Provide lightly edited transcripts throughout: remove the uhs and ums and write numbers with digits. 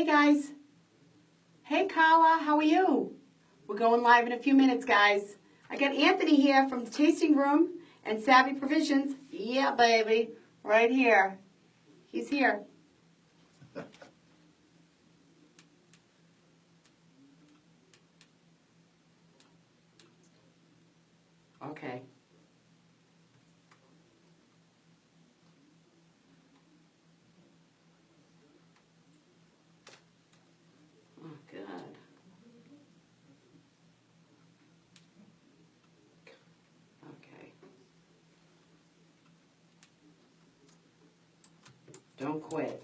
Hey guys. Hey Carla, how are you? We're going live in a few minutes, guys. I got Anthony here from the tasting room and Savi Provisions. Yeah, baby. Right here. He's here. Okay. Oh, good. Okay. Don't quit.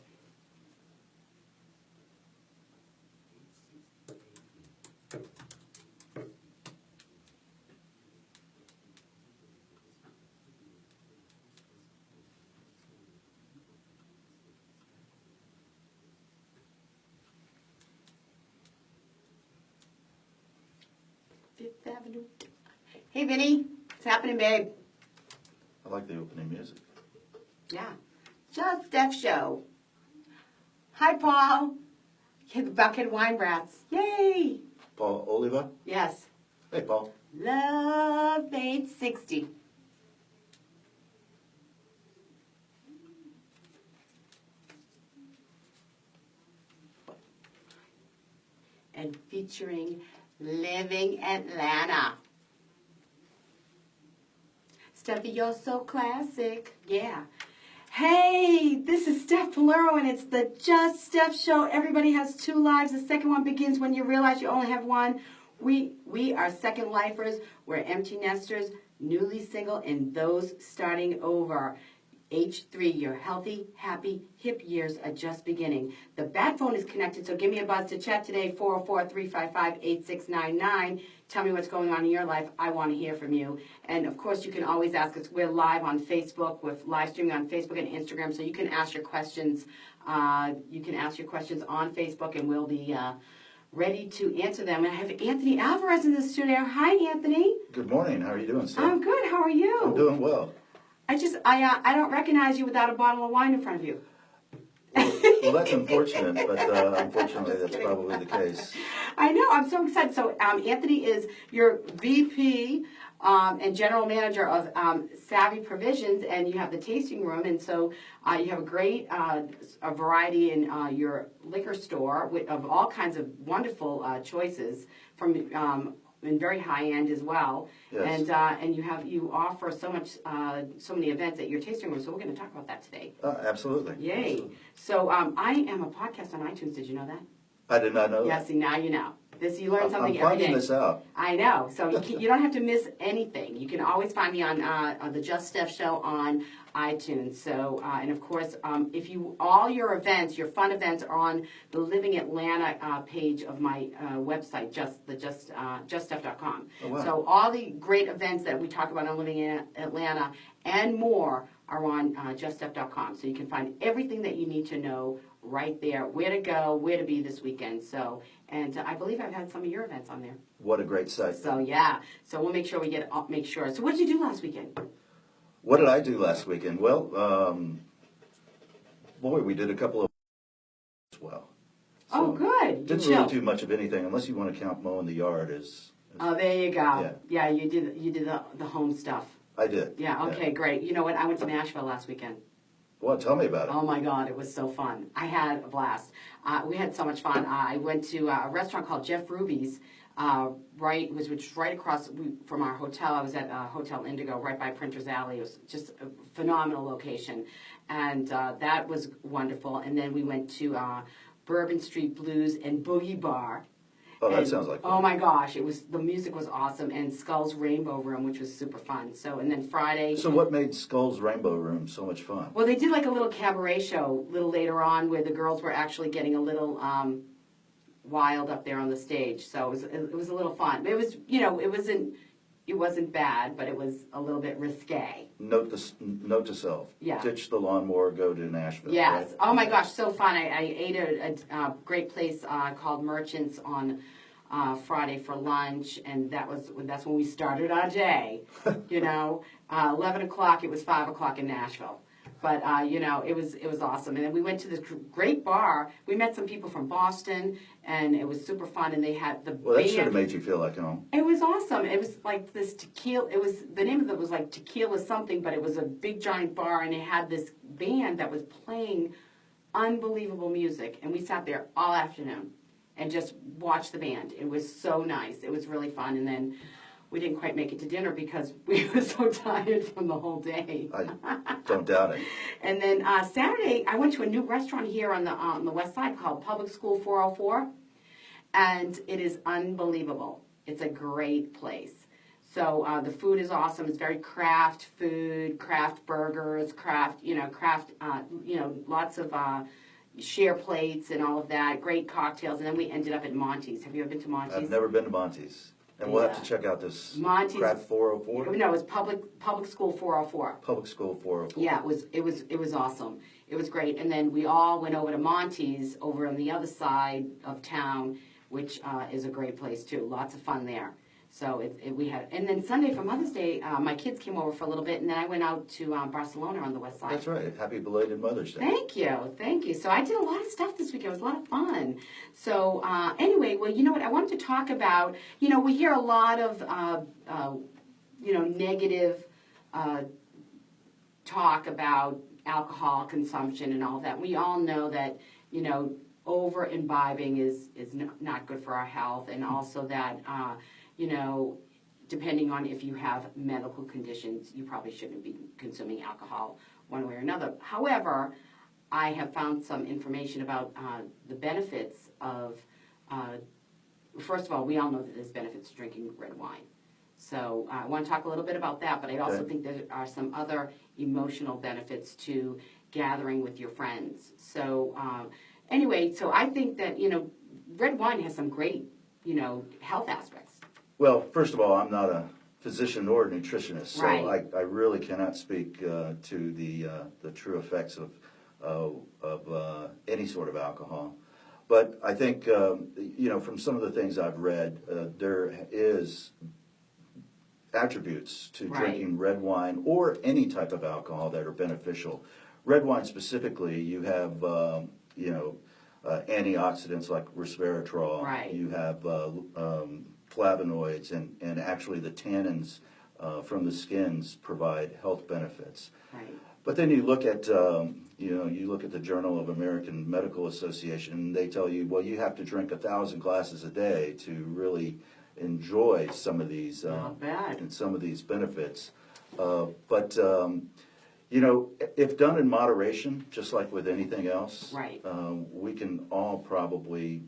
Fifth Avenue. Hey, Vinny. What's happening, babe? I like the opening music. Yeah. Just Steph Show. Hi, Paul. You the bucket wine brats. Yay. Paul Oliva? Yes. Hey, Paul. Love 860. And featuring Living Atlanta. Steffi, you're so classic. Yeah. Hey, this is Steph Polero, and it's the Just Steph Show. Everybody has two lives. The second one begins when you realize you only have one. We are second lifers. We're empty nesters, newly single, and those starting over. H3, your healthy, happy, hip years are just beginning. The bat phone is connected, so give me a buzz to chat today, 404-355-8699. Tell me what's going on in your life. I want to hear from you. And, of course, you can always ask us. We're live on Facebook. We're live streaming on Facebook and Instagram, so you can ask your questions. You can ask your questions on Facebook, and we'll be ready to answer them. And I have Anthony Alvarez in the studio. Hi, Anthony. Good morning. How are you doing, Steph? I'm good. How are you? I'm doing well. I don't recognize you without a bottle of wine in front of you. Well, that's unfortunate, but unfortunately that's probably the case. I know. I'm so excited. So Anthony is your VP and General Manager of Savi Provisions, and you have the tasting room, and so you have a great a variety in your liquor store of all kinds of wonderful choices from and very high end as well. Yes. And you offer so many events at your tasting room. So we're going to talk about that today. Absolutely. Yay! Absolutely. So I am a podcast on iTunes. Did you know that? I did not know Yeah. that. See, now you know. You learn something I'm every day. finding this out. I know. So you don't have to miss anything. You can always find me on the Just Steph Show on iTunes. So and of course, if all your events, your fun events, are on the Living Atlanta page of my website, juststeph.com. Oh, wow. So all the great events that we talk about on Living in Atlanta and more are on juststeph.com. So you can find everything that you need to know right there, where to go, where to be this weekend. So, and I believe I've had some of your events on there. What a great site. So yeah, so we'll make sure make sure. So what did you do last weekend? What did I do last weekend? Well, boy, we did a couple of as well. So Oh, good. Didn't really do much of anything, unless you want to count mowing the yard as Oh, there you go. Yeah. You did the home stuff. I did. Yeah. Okay. Great. You know what? I went to Nashville last weekend. Well, tell me about it. Oh my God, it was so fun. I had a blast. We had so much fun. I went to a restaurant called Jeff Ruby's, which was right across from our hotel. I was at Hotel Indigo, right by Printer's Alley. It was just a phenomenal location, and that was wonderful. And then we went to Bourbon Street Blues and Boogie Bar. Oh, that sounds like fun. Oh my gosh, the music was awesome, and Skull's Rainbow Room, which was super fun. So, and then Friday. So what made Skull's Rainbow Room so much fun? Well, they did like a little cabaret show a little later on, where the girls were actually getting a little wild up there on the stage. So it was a little fun. It was, it wasn't bad, but it was a little bit risque. Note to self. Yeah. Ditch the lawnmower, go to Nashville. Yes. Right? Oh my gosh, so fun. I ate at a great place called Merchants on Friday for lunch, and that's when we started our day. 11 o'clock. It was 5 o'clock in Nashville. But it was awesome. And then we went to this great bar. We met some people from Boston, and it was super fun. And they had the Well, that band. should have made you feel like home. It was awesome. It was like this tequila. It was the name of it was like Tequila something, but it was a big giant bar, and it had this band that was playing unbelievable music. And we sat there all afternoon and just watched the band. It was so nice. It was really fun. And then we didn't quite make it to dinner because we were so tired from the whole day. I don't doubt it. And then Saturday, I went to a new restaurant here on the west side called Public School 404, and it is unbelievable. It's a great place. So the food is awesome. It's very craft food, craft burgers, lots of share plates and all of that. Great cocktails. And then we ended up at Monty's. Have you ever been to Monty's? I've never been to Monty's. And we'll have to check out this Monty's, Craft 404? No, it was Public School 404. Public School 404. Yeah, it was awesome. It was great. And then we all went over to Monty's over on the other side of town, which is a great place too. Lots of fun there. So we had, and then Sunday for Mother's Day, my kids came over for a little bit, and then I went out to Barcelona on the west side. That's right. Happy belated Mother's Day. Thank you. So I did a lot of stuff this week. It was a lot of fun. So anyway, well, you know what? I wanted to talk about. We hear a lot of negative talk about alcohol consumption and all that. We all know that over imbibing is not good for our health, and also that. Depending on if you have medical conditions, you probably shouldn't be consuming alcohol one way or another. However, I have found some information about the benefits of, first of all, we all know that there's benefits to drinking red wine. So I want to talk a little bit about that, but I also think there are some other emotional benefits to gathering with your friends. So anyway, so I think that, red wine has some great, health aspects. Well, first of all, I'm not a physician or a nutritionist, so Right. I really cannot speak to the true effects of any sort of alcohol. But I think, from some of the things I've read, there is attributes to Right. drinking red wine or any type of alcohol that are beneficial. Red wine specifically, you have, antioxidants like resveratrol. Right. You have flavonoids, and actually the tannins from the skins provide health benefits. Right. But then you look at the Journal of American Medical Association, and they tell you, well, you have to drink 1,000 glasses a day to really enjoy some of these Not bad. and some of these benefits. But if done in moderation, just like with anything else, Right. We can all probably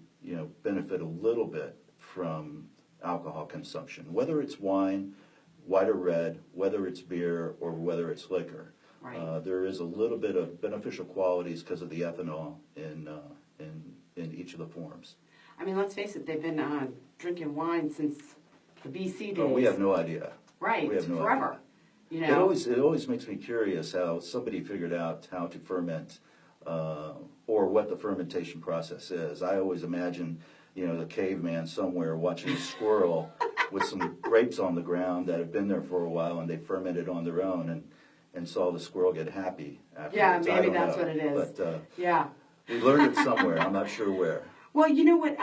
benefit a little bit from alcohol consumption, whether it's wine, white or red, whether it's beer, or whether it's liquor. Right. There is a little bit of beneficial qualities because of the ethanol in each of the forms. I mean, let's face it, they've been drinking wine since the BC days. Oh, we have no idea. Right, We have no forever. idea. It always makes me curious how somebody figured out how to ferment or what the fermentation process is. I always imagine, the caveman somewhere watching a squirrel with some grapes on the ground that have been there for a while, and they fermented on their own and saw the squirrel get happy afterwards. Yeah, I maybe don't that's know. what it is. But Yeah. we learned it somewhere. I'm not sure where. Well, you know what?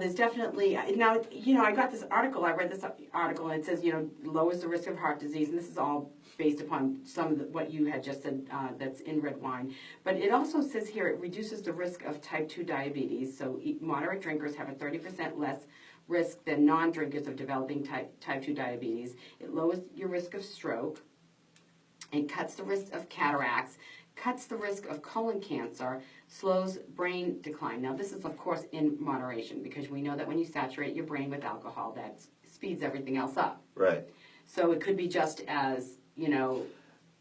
There's definitely now. I got this article. I read this article, and it says lowers the risk of heart disease, and this is all based upon some of what you had just said. That's in red wine, but it also says here it reduces the risk of type 2 diabetes. So moderate drinkers have a 30% less risk than non-drinkers of developing type 2 diabetes. It lowers your risk of stroke, and cuts the risk of cataracts, cuts the risk of colon cancer, slows brain decline. Now, this is, of course, in moderation, because we know that when you saturate your brain with alcohol, that speeds everything else up. Right. So it could be just as,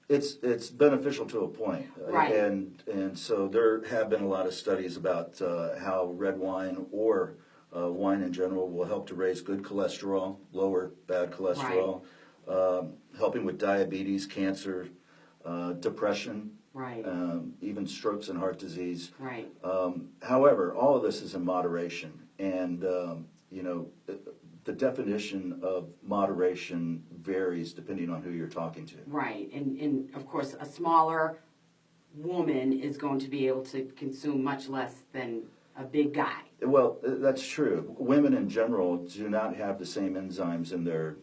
It's beneficial to a point. Right. And so there have been a lot of studies about how red wine or wine in general will help to raise good cholesterol, lower bad cholesterol, helping with diabetes, cancer, depression, Right. Even strokes and heart disease. Right. However, all of this is in moderation, and the definition of moderation varies depending on who you're talking to. Right. And of course, a smaller woman is going to be able to consume much less than a big guy. Well, that's true. Women in general do not have the same enzymes in their,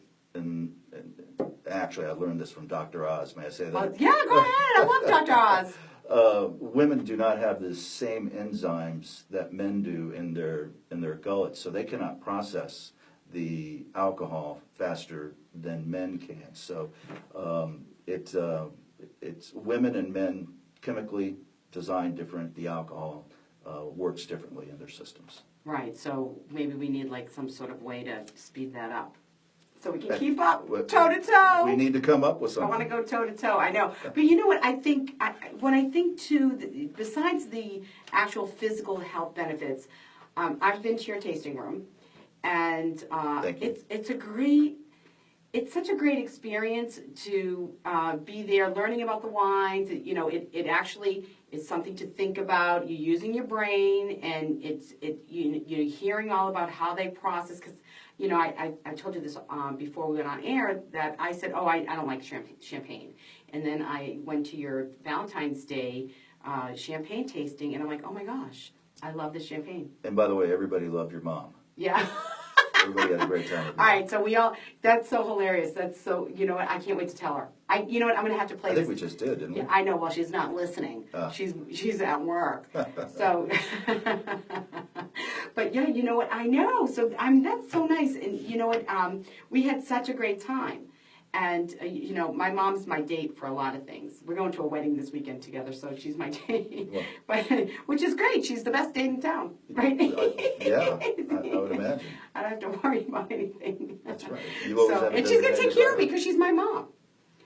actually I learned this from Dr. Oz, may I say that? Well, yeah, go ahead. I love Dr. Oz. Women do not have the same enzymes that men do in their gullets, so they cannot process the alcohol faster than men can. So it's women and men chemically designed different. The alcohol works differently in their systems. Right, so maybe we need like some sort of way to speed that up. So we can keep up toe to toe. We need to come up with something. I want to go toe to toe. I know, but you know what? I think too. Besides the actual physical health benefits, I've been to your tasting room, and it's such a great experience to be there, learning about the wines. You know, it actually is something to think about. You're using your brain, and you're hearing all about how they process. Because you know, I told you this before we went on air that I said, I don't like champagne, and then I went to your Valentine's Day champagne tasting, and I'm like, oh my gosh, I love this champagne. And by the way, everybody loved your mom. Yeah. Everybody had a great time. All right, so that's so hilarious. That's so, you know what, I can't wait to tell her. You know what, I'm going to have to play this. I think we just did, didn't we? Yeah, I know, well, she's not listening. She's at work. So, but yeah, you know what, I know. So, that's so nice. And you know what, we had such a great time. And, you know, my mom's my date for a lot of things. We're going to a wedding this weekend together, so she's my date. Well, but which is great. She's the best date in town, right? Yeah, I would imagine. I don't have to worry about anything. That's right. You always have a and she's going to take care of me because she's my mom,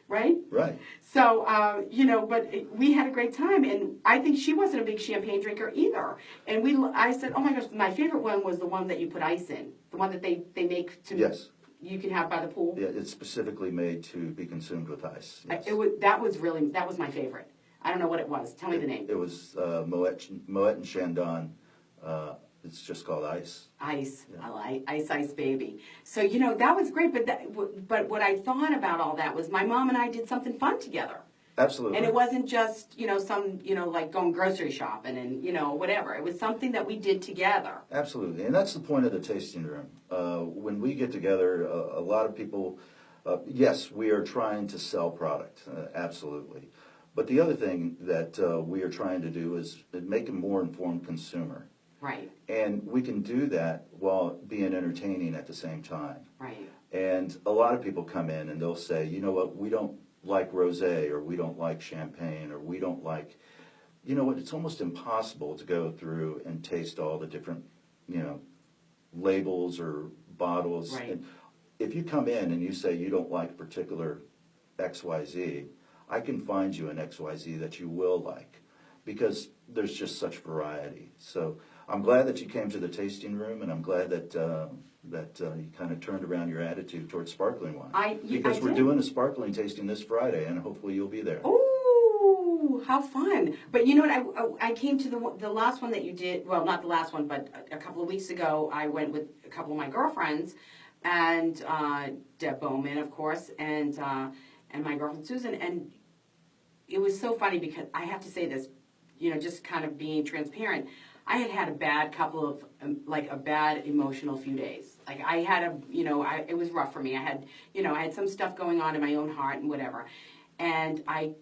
right? Right. So, you know, but we had a great time, and I think she wasn't a big champagne drinker either. And I said, oh my gosh, my favorite one was the one that you put ice in, the one that they make to Yes. You can have by the pool. Yeah, it's specifically made to be consumed with ice. Yes. That was my favorite. I don't know what it was. Tell me the name. It was Moet and Chandon. It's just called ice. Ice. Yeah. I like ice, baby. So you know that was great. But what I thought about all that was my mom and I did something fun together. Absolutely. And it wasn't just, you know, like going grocery shopping and, you know, whatever. It was something that we did together. Absolutely. And that's the point of the tasting room. When we get together, a lot of people, yes, we are trying to sell product. Absolutely. But the other thing that we are trying to do is make a more informed consumer. Right. And we can do that while being entertaining at the same time. Right. And a lot of people come in and they'll say, you know what, we don't like rosé, or we don't like champagne, or we don't like, you know what, it's almost impossible to go through and taste all the different, you know, labels or bottles. Right. And if you come in and you say you don't like particular XYZ, I can find you an XYZ that you will like, because there's just such variety. So I'm glad that you came to the tasting room, and I'm glad that you kind of turned around your attitude towards sparkling wine. Because we're doing a sparkling tasting this Friday, and hopefully you'll be there. Ooh, how fun! But you know what? I came to the last one that you did. Well, not the last one, but a couple of weeks ago, I went with a couple of my girlfriends, and Deb Bowman, of course, and my girlfriend Susan, and it was so funny because I have to say this, you know, just kind of being transparent. I had a bad couple of, a bad emotional few days. Like I had it was rough for me. I had some stuff going on in my own heart and whatever. And I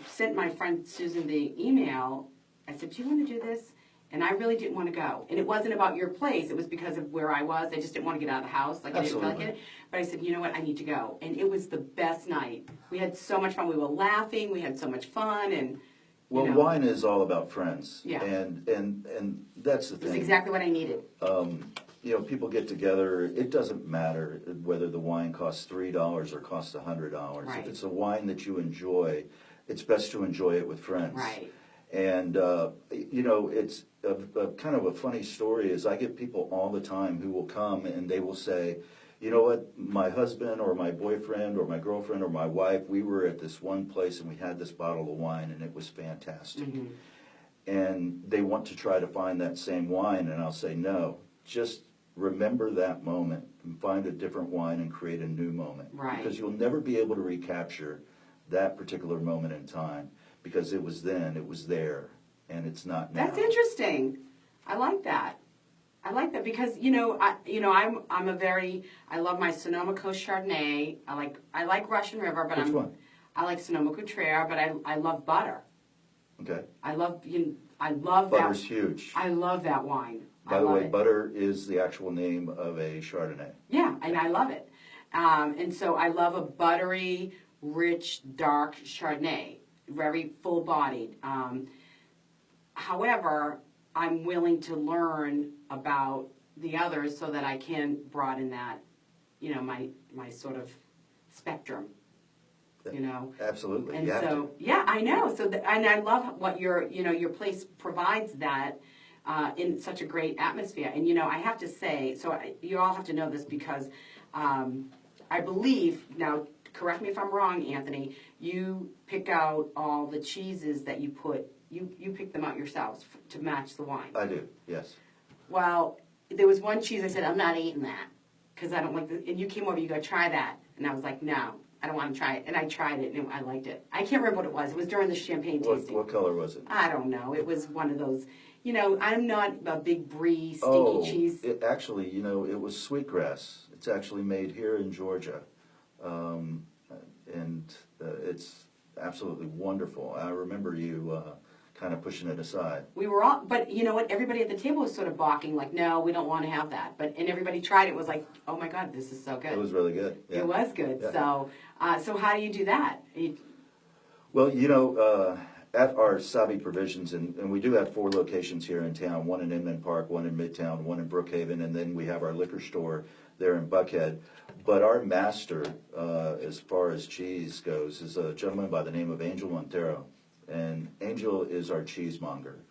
sent my friend Susan the email. I said, do you want to do this? And I really didn't want to go. And it wasn't about your place. It was because of where I was. I just didn't want to get out of the house. Like I didn't feel like it. But I said, you know what? I need to go. And it was the best night. We had so much fun. We were laughing. We had so much fun. And well, you know, wine is all about friends. Yeah. And that's the thing. It's exactly what I needed. You know, people get together. It doesn't matter whether the wine costs $3 or costs $100. Right. If it's a wine that you enjoy, it's best to enjoy it with friends. Right. And, you know, it's a kind of a funny story is I get people all the time who will come and they will say, you know what, my husband or my boyfriend or my girlfriend or my wife, we were at this one place and we had this bottle of wine and it was fantastic. Mm-hmm. And they want to try to find that same wine, and I'll say, no, just remember that moment and find a different wine and create a new moment. Right. Because you'll never be able to recapture that particular moment in time. because it was then, it was there, and it's not now. That's interesting. I like that. I like that because I love my Sonoma Coast Chardonnay. I like Russian River, but Which one? I like Sonoma Cutrer, but I love butter. Okay. I love Butter's that. huge. I love that wine. By the way, butter is the actual name of a Chardonnay. Yeah, and I love it. And so I love a buttery, rich, dark Chardonnay, very full-bodied. However, I'm willing to learn about the others so that I can broaden that, my sort of spectrum. Absolutely. And you have so, to. yeah, I know. So, and I love what your place provides that in such a great atmosphere. And I have to say, you all have to know this because I believe now. Correct me if I'm wrong, Anthony. You pick out all the cheeses that you put. You pick them out yourselves to match the wine. I do. Yes. Well, there was one cheese I said I'm not eating that because I don't like the. And you came over. You go try that, and I was like, no. I don't want to try it. And I tried it, and I liked it. I can't remember what it was. It was during the champagne tasting. What color was it? I don't know. It was one of those, I'm not a big brie, stinky cheese. It actually, it was sweetgrass. It's actually made here in Georgia. It's absolutely wonderful. I remember you kind of pushing it aside. We were all, but you know what? Everybody at the table was sort of balking, like, no, we don't want to have that. And everybody tried it. Was like, oh my God, this is so good. It was really good. Yeah. It was good. Yeah. So how do you do that? Well, at our Savi Provisions, and we do have 4 locations here in town, one in Inman Park, one in Midtown, one in Brookhaven, and then we have our liquor store there in Buckhead. But our master, as far as cheese goes, is a gentleman by the name of Angel Montero. And Angel is our cheesemonger.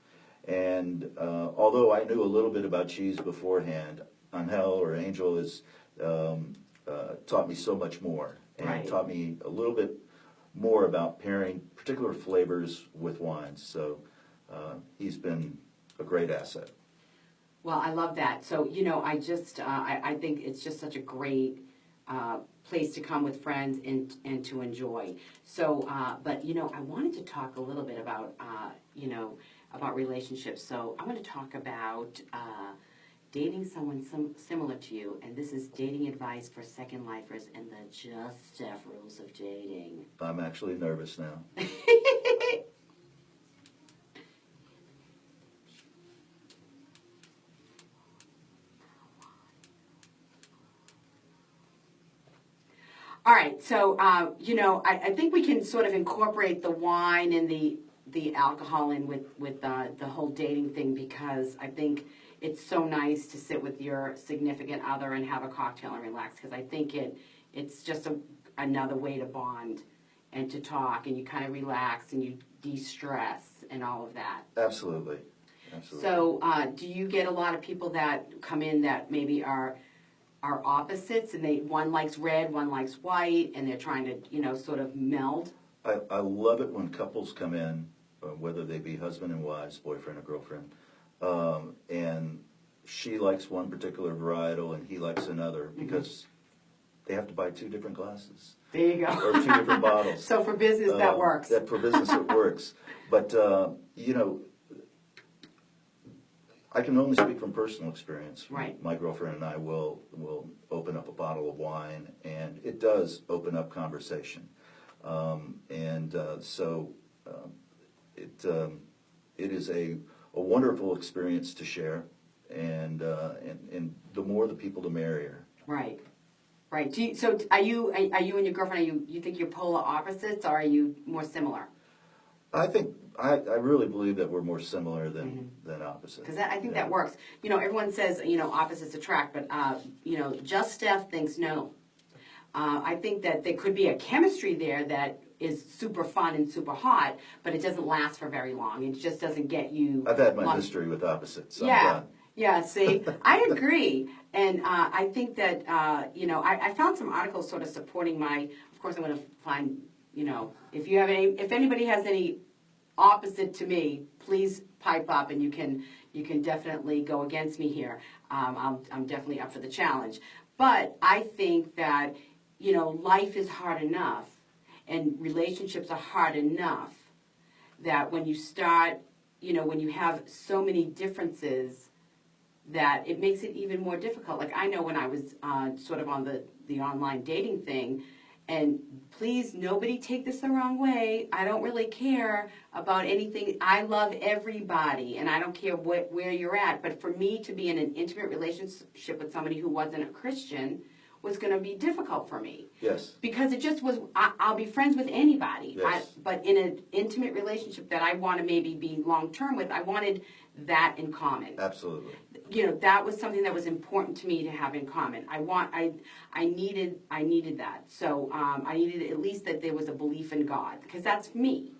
And although I knew a little bit about cheese beforehand, Angel has taught me so much more. And Right. taught me a little bit more about pairing particular flavors with wines. So he's been a great asset. Well, I love that. So, I think it's just such a great place to come with friends and to enjoy. So, but, I wanted to talk a little bit about, about relationships. So I want to talk about dating someone similar to you. And this is dating advice for second lifers and the Just Steph rules of dating. I'm actually nervous now. All right, so I think we can sort of incorporate the wine and the alcohol in with the whole dating thing because I think it's so nice to sit with your significant other and have a cocktail and relax because I think it's just another way to bond and to talk and you kind of relax and you de-stress and all of that. Absolutely. So do you get a lot of people that come in that maybe are opposites and one likes red, one likes white, and they're trying to, sort of meld? I love it when couples come in, whether they be husband and wives, boyfriend or girlfriend, and she likes one particular varietal and he likes another because they have to buy 2 different glasses. There you go. Or 2 different bottles. So for business, that works. For business, it works. But, I can only speak from personal experience. Right. My girlfriend and I will open up a bottle of wine, and it does open up conversation. It is a wonderful experience to share, and the more the people, the merrier. Right. Right. So are you and your girlfriend? You think you're polar opposites, or are you more similar? I think I really believe that we're more similar than opposite. Because I think that works. Everyone says opposites attract, but Just Steph thinks no. I think that there could be a chemistry there that is super fun and super hot, but it doesn't last for very long. It just doesn't get you. I've had my history with opposites. Yeah. Yeah, see, I agree. And I think that, I found some articles sort of supporting of course I'm going to find, if anybody has any opposite to me, please pipe up and you can definitely go against me here. I'm definitely up for the challenge. But I think that, life is hard enough and relationships are hard enough that when you start, when you have so many differences, that it makes it even more difficult. Like I know when I was sort of on the online dating thing, and please, nobody take this the wrong way. I don't really care about anything. I love everybody, and I don't care where you're at. But for me to be in an intimate relationship with somebody who wasn't a Christian was going to be difficult for me. Yes. Because it just was, I'll be friends with anybody. Yes. But in an intimate relationship that I want to maybe be long-term with, I wanted that in common. Absolutely. That was something that was important to me to have in common. I needed that. So I needed at least that there was a belief in God, because that's me.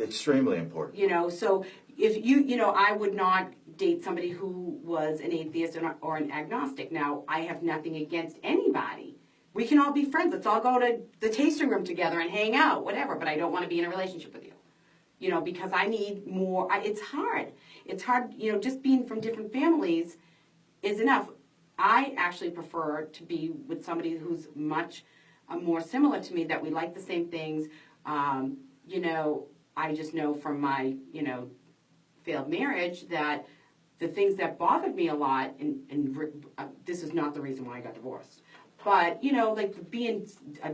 Extremely important. So if I would not date somebody who was an atheist or an agnostic. Now, I have nothing against anybody. We can all be friends. Let's all go to the tasting room together and hang out, whatever. But I don't want to be in a relationship with you. Because I need more. It's hard. It's hard, just being from different families is enough. I actually prefer to be with somebody who's much more similar to me, that we like the same things. I just know from my, failed marriage that the things that bothered me a lot, and this is not the reason why I got divorced, but, like being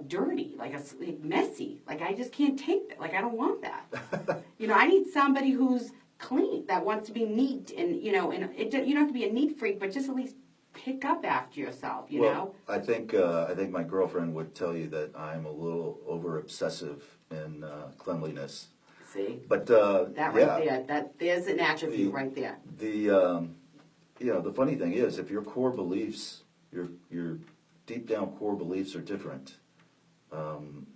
dirty, like messy, like I just can't take that. Like I don't want that. I need somebody who's clean, that wants to be neat, and, you don't have to be a neat freak, but just at least pick up after yourself, you know? I think my girlfriend would tell you that I'm a little over obsessive in cleanliness. See? But that right there, there's an attribute right there. The funny thing is, if your core beliefs, your deep down core beliefs are different,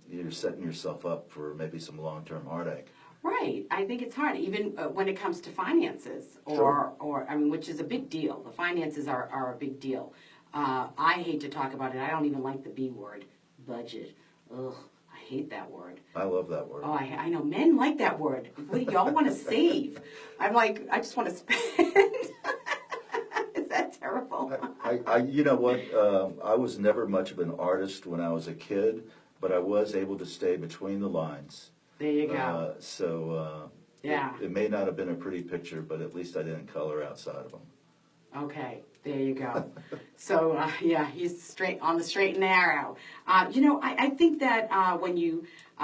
you're setting yourself up for maybe some long-term heartache. Right. I think it's hard, even when it comes to finances, which is a big deal. The finances are a big deal. I hate to talk about it. I don't even like the B word, budget. Ugh, I hate that word. I love that word. Oh, I know. Men like that word. What do y'all want to save? I'm like, I just want to spend. Is that terrible? You know what? I was never much of an artist when I was a kid, but I was able to stay between the lines. There you go. Yeah. It may not have been a pretty picture, but at least I didn't color outside of them. Okay, there you go. So, he's straight on the straight and narrow. I think that when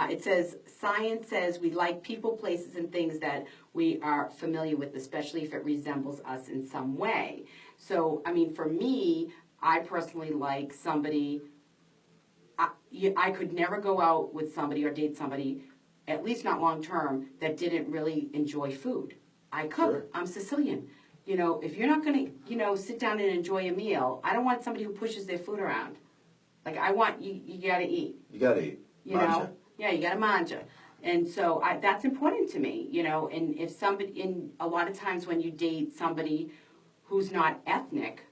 it says, science says we like people, places, and things that we are familiar with, especially if it resembles us in some way. So, for me, I personally like somebody, I could never go out with somebody or date somebody, at least not long term, that didn't really enjoy food. I cook. Sure. I'm Sicilian. If you're not going to, sit down and enjoy a meal, I don't want somebody who pushes their food around. Like, I want, you got to eat. You got to eat. Yeah, you got to manja. And so that's important to me, and if somebody, a lot of times when you date somebody who's not ethnic,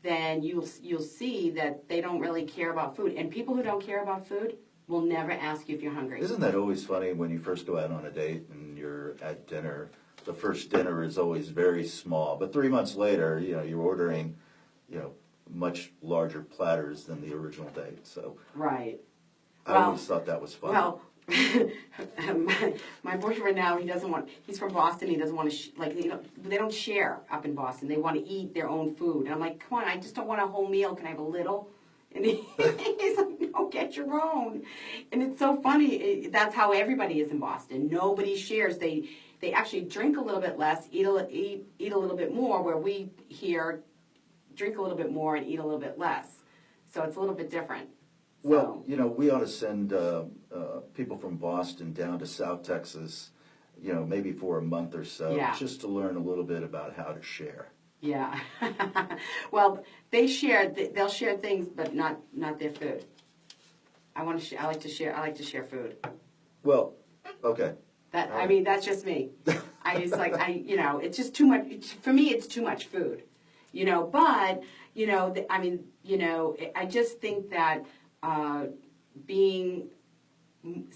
then you'll see that they don't really care about food. And people who don't care about food will never ask you if you're hungry. Isn't that always funny when you first go out on a date and you're at dinner? The first dinner is always very small, but 3 months later, you're ordering, much larger platters than the original date. So right. I always thought that was fun. Well, my boyfriend now, he's from Boston. He doesn't want to, they don't share up in Boston. They want to eat their own food. And I'm like, come on, I just don't want a whole meal. Can I have a little? And he's like, no, get your own. And it's so funny. That's how everybody is in Boston. Nobody shares. They actually drink a little bit less, eat a little bit more, where we here drink a little bit more and eat a little bit less. So it's a little bit different. Well, we ought to send people from Boston down to South Texas, maybe for a month or so, just to learn a little bit about how to share. Yeah. Well, they'll share things, but not their food. I like to share food. Well, okay. That's just me. It's just too much. For me, it's too much food. But, I just think that being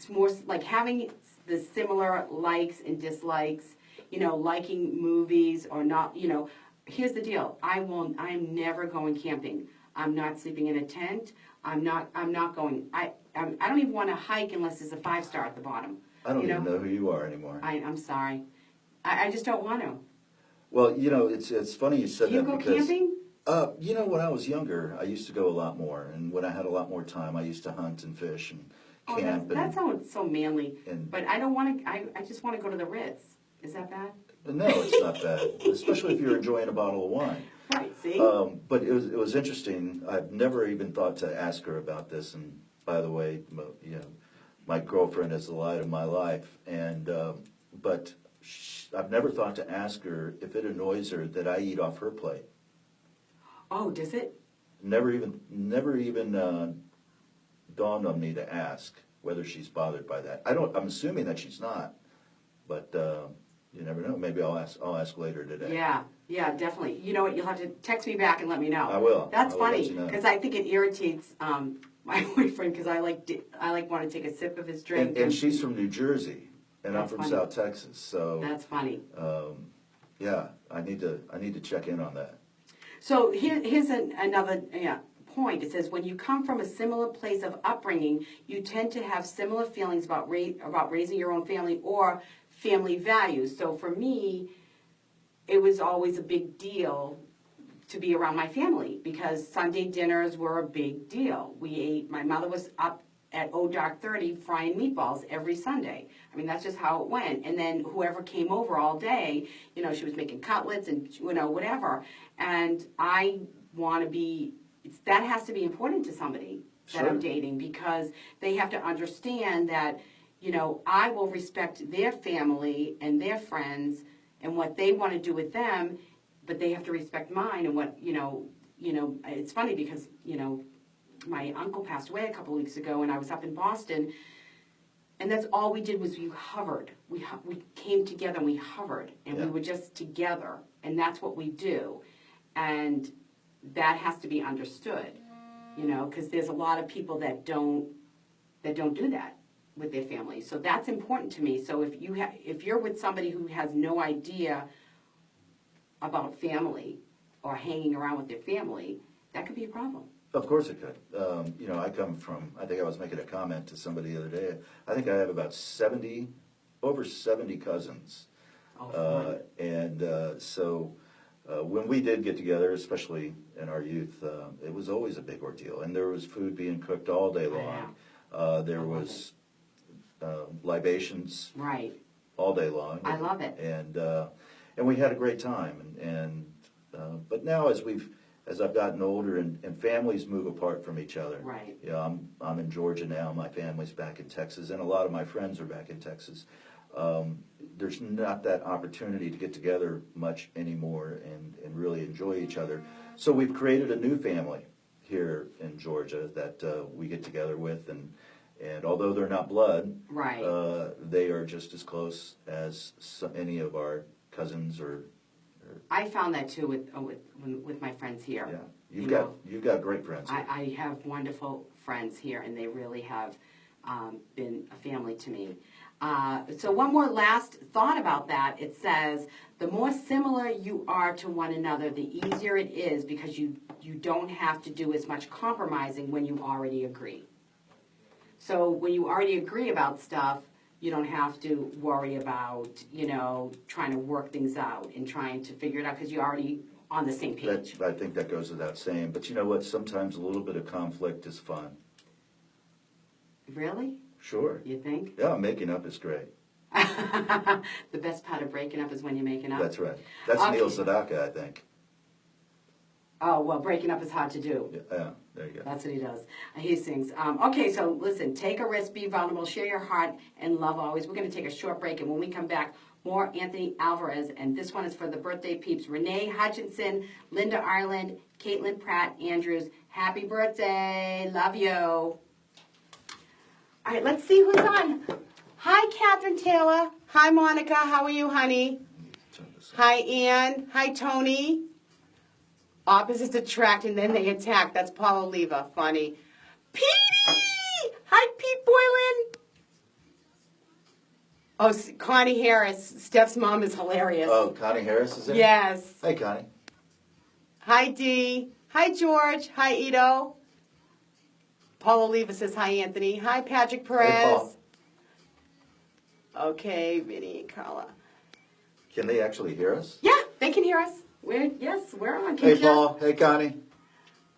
more, like having the similar likes and dislikes, liking movies or not, here's the deal. I'm never going camping. I'm not sleeping in a tent. I'm not going. I don't even want to hike unless there's a 5-star at the bottom. I don't even know who you are anymore. I'm sorry. I just don't want to. Well, it's funny you said that because... Do you go camping? When I was younger, I used to go a lot more. And when I had a lot more time, I used to hunt and fish and camp. That sounds so manly. But I don't want to, I just want to go to the Ritz. Is that bad? No, it's not bad, especially if you're enjoying a bottle of wine. Right, see? But it was interesting. I've never even thought to ask her about this. And by the way, my girlfriend is the light of my life. And but I've never thought to ask her if it annoys her that I eat off her plate. Oh, does it? Never even dawned on me to ask whether she's bothered by that. I'm assuming that she's not, but you never know. Maybe I'll ask later today. Yeah, definitely. You know what? You'll have to text me back and let me know. I will. That's funny let you know. because I think it irritates my boyfriend because I want to take a sip of his drink. And she's from New Jersey, and I'm from funny. South Texas. So that's funny. Yeah, I need to check in on that. So here's another point. It says when you come from a similar place of upbringing, you tend to have similar feelings about raising your own family or family values. So for me, it was always a big deal to be around my family because Sunday dinners were a big deal. My mother was up at dark 30 frying meatballs every Sunday. I mean, that's just how it went. And then whoever came over all day, she was making cutlets and, whatever. And I want to be, that has to be important to somebody that I'm dating because they have to understand that, I will respect their family and their friends and what they want to do with them, but they have to respect mine and what, it's funny because, my uncle passed away a couple of weeks ago and I was up in Boston and that's all we did was we hovered. We came together and we hovered and we were just together and that's what we do. And that has to be understood, because there's a lot of people that don't do that with their family. So that's important to me. So if you're with somebody who has no idea about family or hanging around with their family, that could be a problem. Of course it could. I come from, I think I was making a comment to somebody the other day. I think I have about over 70 cousins. So when we did get together, especially in our youth, it was always a big ordeal. And there was food being cooked all day long. There was libations all day long. I love it. And we had a great time. But now as I've gotten older and families move apart from each other. Right. I'm in Georgia now. My family's back in Texas, and a lot of my friends are back in Texas. There's not that opportunity to get together much anymore and really enjoy each other. So we've created a new family here in Georgia that we get together with, and although they're not blood, they are just as close as any of our cousins or. I found that too with my friends here. Yeah, you've got great friends here. I have wonderful friends here, and they really have been a family to me. So one more last thought about that. It says the more similar you are to one another, the easier it is because you don't have to do as much compromising when you already agree. So when you already agree about stuff, you don't have to worry about, trying to work things out and trying to figure it out because you're already on the same page. I think that goes without saying. But you know what? Sometimes a little bit of conflict is fun. Really? Sure. You think? Yeah, making up is great. The best part of breaking up is when you're making up. That's right. That's Neil Sedaka, I think. Oh, well, breaking up is hard to do. Yeah, there you go. That's what he does. He sings. Okay, so listen, take a risk, be vulnerable, share your heart, and love always. We're going to take a short break, and when we come back, more Anthony Alvarez, and this one is for the birthday peeps. Renee Hutchinson, Linda Ireland, Caitlin Pratt Andrews. Happy birthday. Love you. All right, let's see who's on. Hi, Catherine Taylor. Hi, Monica. How are you, honey? Hi, Ann. Hi, Tony. Opposites attract and then they attack. That's Paula Leva. Funny. Petey! Hi, Pete Boylan. Oh, Connie Harris. Steph's mom is hilarious. Oh, Connie Harris is there? Yes. Hey, Connie. Hi, Dee. Hi, George. Hi, Ito. Paula Leva says hi, Anthony. Hi, Patrick Perez. Hey, Paul. Okay, Vinny, Carla. Can they actually hear us? Yeah, they can hear us. We're on. Hey, Paul. Hey, Connie.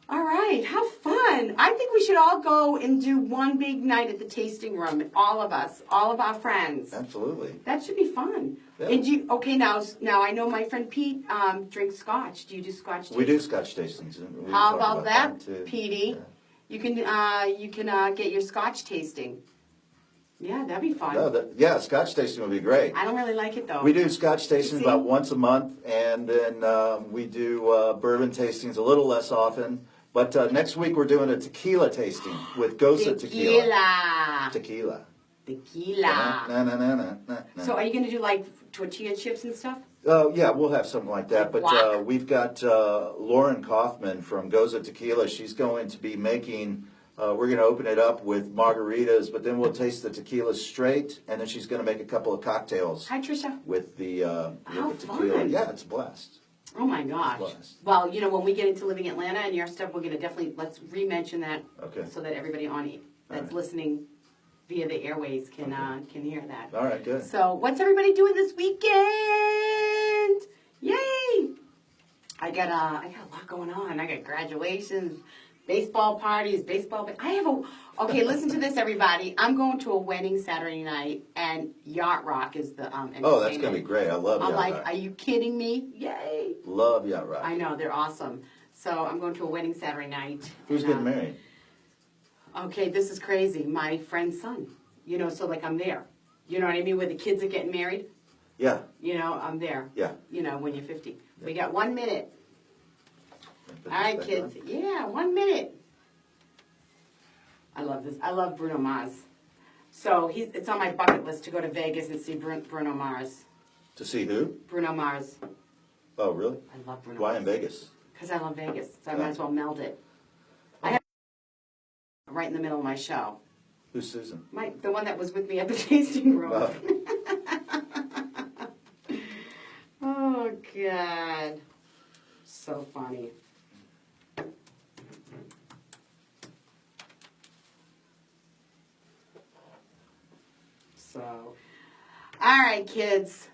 All right, how fun. I think we should all go and do one big night at the tasting room. All of us, all of our friends. Absolutely. That should be fun. Yeah. And okay, now I know my friend Pete drinks scotch. Do you do scotch tasting? We do scotch tastings. And we How talk about that, too. Petey? Yeah. You can get your scotch tasting. Yeah, that'd be fun. No, scotch tasting would be great. I don't really like it though. We do scotch tasting about once a month, and then we do bourbon tastings a little less often. But next week we're doing a tequila tasting with Goza Tequila. Tequila. So are you going to do like tortilla chips and stuff? Yeah, we'll have something like that. But we've got Lauren Kaufman from Goza Tequila. She's going to be making... we're going to open it up with margaritas, but then we'll taste the tequila straight, and then she's going to make a couple of cocktails. Hi, Trisha. With the tequila. Fun. Yeah, it's a blast. Oh my gosh. Well, when we get into living Atlanta and your stuff, we're going to let's re-mention that so that everybody that's listening via the airways can hear that. All right, good. So what's everybody doing this weekend? Yay! I got a lot going on. I got graduations, baseball parties, okay, listen to this, everybody. I'm going to a wedding Saturday night, and Yacht Rock is the entertainment. Oh, that's going to be great. I love Yacht Rock. I'm like, are you kidding me? Yay. Love Yacht Rock. I know, they're awesome. So I'm going to a wedding Saturday night. Who's getting married? Okay, this is crazy. My friend's son. So like I'm there. You know what I mean? Where the kids are getting married. Yeah. I'm there. Yeah. When you're 50. Yeah. We got 1 minute. All right, kids. On. Yeah, 1 minute. I love this. I love Bruno Mars. So it's on my bucket list to go to Vegas and see Bruno Mars. To see who? Bruno Mars. Oh, really? I love Bruno Why Mars. in Vegas? Because I love Vegas. So I might as well meld it. I have right in the middle of my show. Who's Susan? The one that was with me at the tasting room. Oh. Oh, God. So funny. So, all right, kids.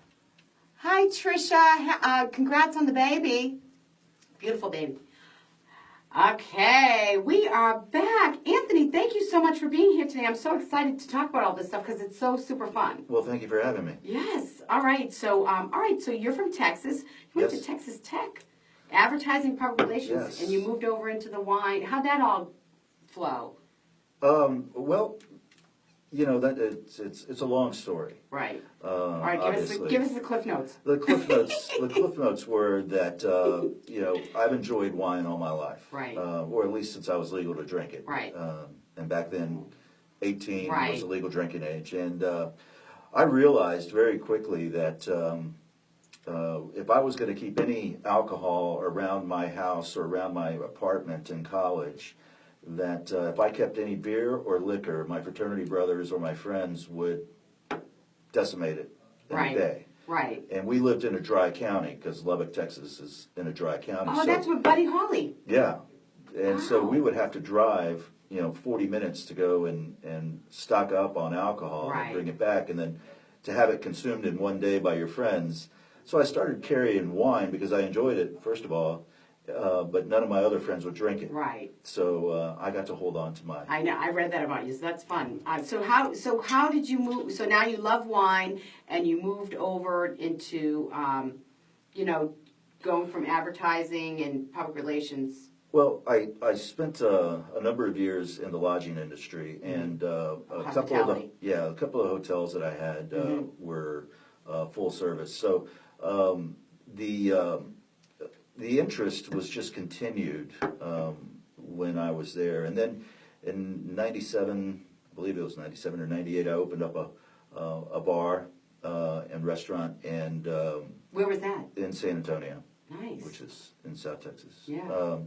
Hi, Trisha. Congrats on the baby. Beautiful baby. Okay, we are back. Anthony, thank you so much for being here today. I'm so excited to talk about all this stuff because it's so super fun. Well, thank you for having me. Yes. All right. So, you're from Texas. You went to Texas Tech, advertising, public relations, and you moved over into the wine. How'd that all flow? Well, it's a long story. Right. All right. Give us the cliff notes. The cliff notes were that I've enjoyed wine all my life. Right. Or at least since I was legal to drink it. Right. And back then, 18 was the legal drinking age, and I realized very quickly that if I was going to keep any alcohol around my house or around my apartment in college, that if I kept any beer or liquor, my fraternity brothers or my friends would decimate it in a day. Right. And we lived in a dry county because Lubbock, Texas is in a dry county. Oh, that's with Buddy Holly. Yeah. And so we would have to drive, 40 minutes to go and stock up on alcohol and bring it back, and then to have it consumed in one day by your friends. So I started carrying wine because I enjoyed it, first of all. But none of my other friends would drink it. Right. So I got to hold on to mine. I know. I read that about you. So that's fun. So how did you move? So now you love wine, and you moved over into, going from advertising and public relations. Well, I spent a number of years in the lodging industry, and a couple of hotels that I had were full service. So the interest was just continued when I was there. And then in 97, I believe it was 97 or 98, I opened up a bar and restaurant. And where was that? In San Antonio. Nice. Which is in South Texas. Yeah.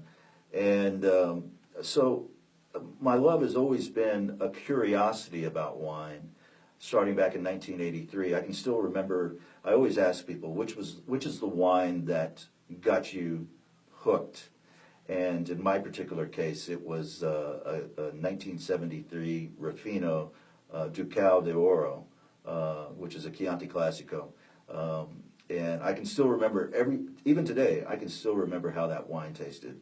So my love has always been a curiosity about wine. Starting back in 1983, I can still remember, I always ask people, which is the wine that got you hooked? And in my particular case, it was a 1973 Ruffino Ducal de Oro which is a Chianti Classico. And I can still remember even today, I can still remember how that wine tasted.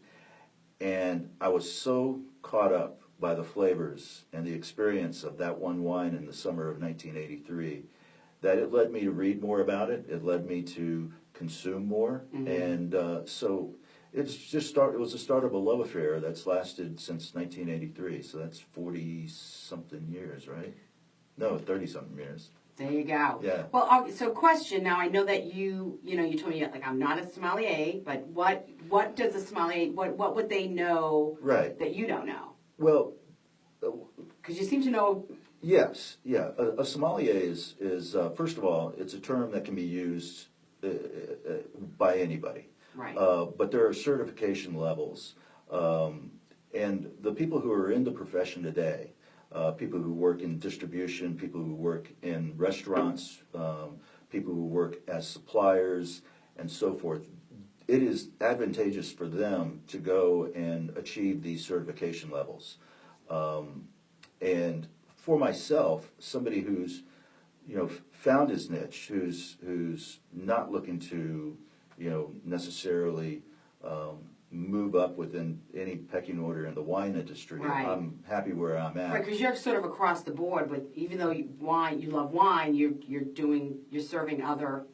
And I was so caught up by the flavors and the experience of that one wine in the summer of 1983 that it led me to read more about it. It led me to consume more. And so it was the start of a love affair that's lasted since 1983. So that's 40-something years, right? No, 30-something years. There you go. Yeah. Well, so question now. I know that you told me like I'm not a sommelier, but what does a sommelier? What would they know that you don't know? Well, because you seem to know. Yes, yeah. A sommelier is first of all, it's a term that can be used by anybody. Right. But there are certification levels, and the people who are in the profession today. People who work in distribution, people who work in restaurants, people who work as suppliers, and so forth. It is advantageous for them to go and achieve these certification levels. And for myself, somebody who's found his niche, who's not looking to necessarily move up within any pecking order in the wine industry. Right. I'm happy where I'm at. Right, because you're sort of across the board. But even though you love wine, you're serving other.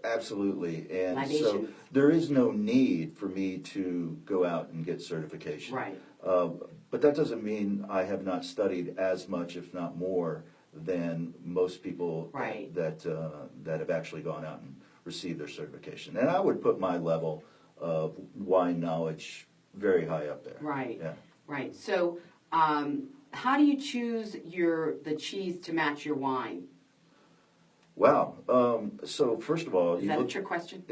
Absolutely, and libations. So there is no need for me to go out and get certification. Right. But that doesn't mean I have not studied as much, if not more, than most people that have actually gone out and received their certification. And I would put my level of wine knowledge very high up there. Right. Yeah. Right. So, how do you choose the cheese to match your wine? Wow. So first of all, is that a trick question?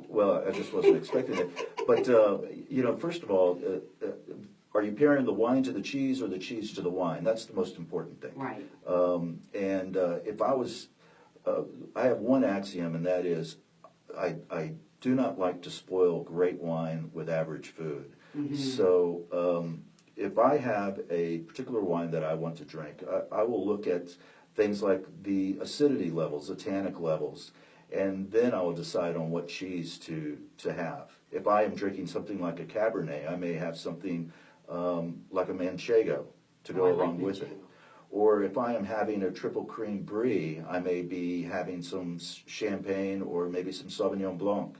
Well, I just wasn't expecting it. But first of all, are you pairing the wine to the cheese or the cheese to the wine? That's the most important thing. Right. And if I was, I have one axiom, and that is, I do not like to spoil great wine with average food. Mm-hmm. So if I have a particular wine that I want to drink, I will look at things like the acidity levels, the tannic levels, and then I will decide on what cheese to have. If I am drinking something like a Cabernet, I may have something like a Manchego to go along with it. Or if I am having a triple cream brie, I may be having some champagne or maybe some Sauvignon Blanc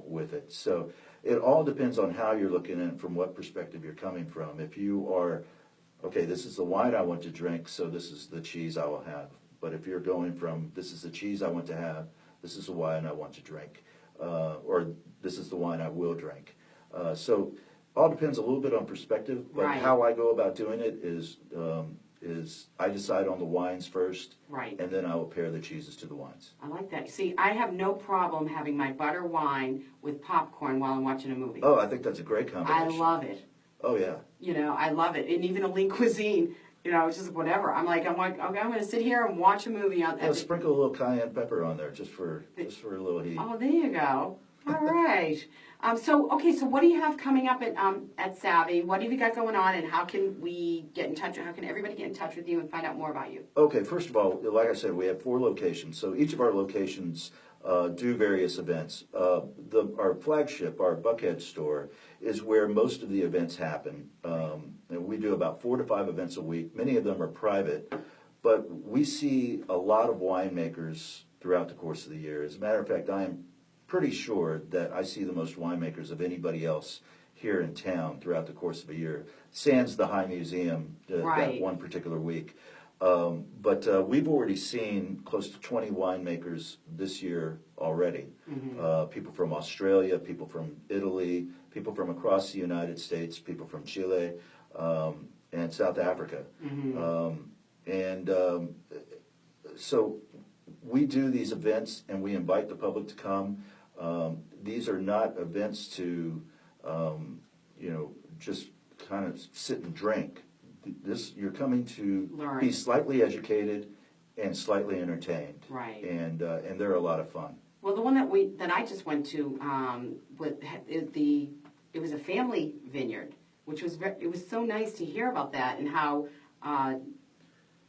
with it. So it all depends on how you're looking at it, from what perspective you're coming from. If you are, okay, this is the wine I want to drink, so this is the cheese I will have. But if you're going from, this is the cheese I want to have, this is the wine I want to drink, or this is the wine I will drink. So all depends a little bit on perspective, but how I go about doing it is I decide on the wines first, and then I will pair the cheeses to the wines. I like that. See, I have no problem having my butter wine with popcorn while I'm watching a movie. Oh, I think that's a great combination. I love it. Oh, yeah. I love it. And even a lean cuisine, it's just whatever. I'm like, okay, I'm going to sit here and watch a movie. Sprinkle a little cayenne pepper on there just for a little heat. Oh, there you go. All right. So what do you have coming up at Savi? What have you got going on, and how can we get in touch? How can everybody get in touch with you and find out more about you? Okay, first of all, like I said, we have 4 locations. So each of our locations do various events. Our flagship, our Buckhead store, is where most of the events happen. And we do about 4 to 5 events a week. Many of them are private, but we see a lot of winemakers throughout the course of the year. As a matter of fact, I am pretty sure that I see the most winemakers of anybody else here in town throughout the course of a year, sans the High Museum that one particular week. But we've already seen close to 20 winemakers this year already. Mm-hmm. People from Australia, people from Italy, people from across the United States, people from Chile, and South Africa. Mm-hmm. So we do these events, and we invite the public to come. These are not events to, just kind of sit and drink. You're coming to learn, be slightly educated and slightly entertained. Right. And they're a lot of fun. Well, the one that I just went to, it was a family vineyard, which was it was so nice to hear about that, and how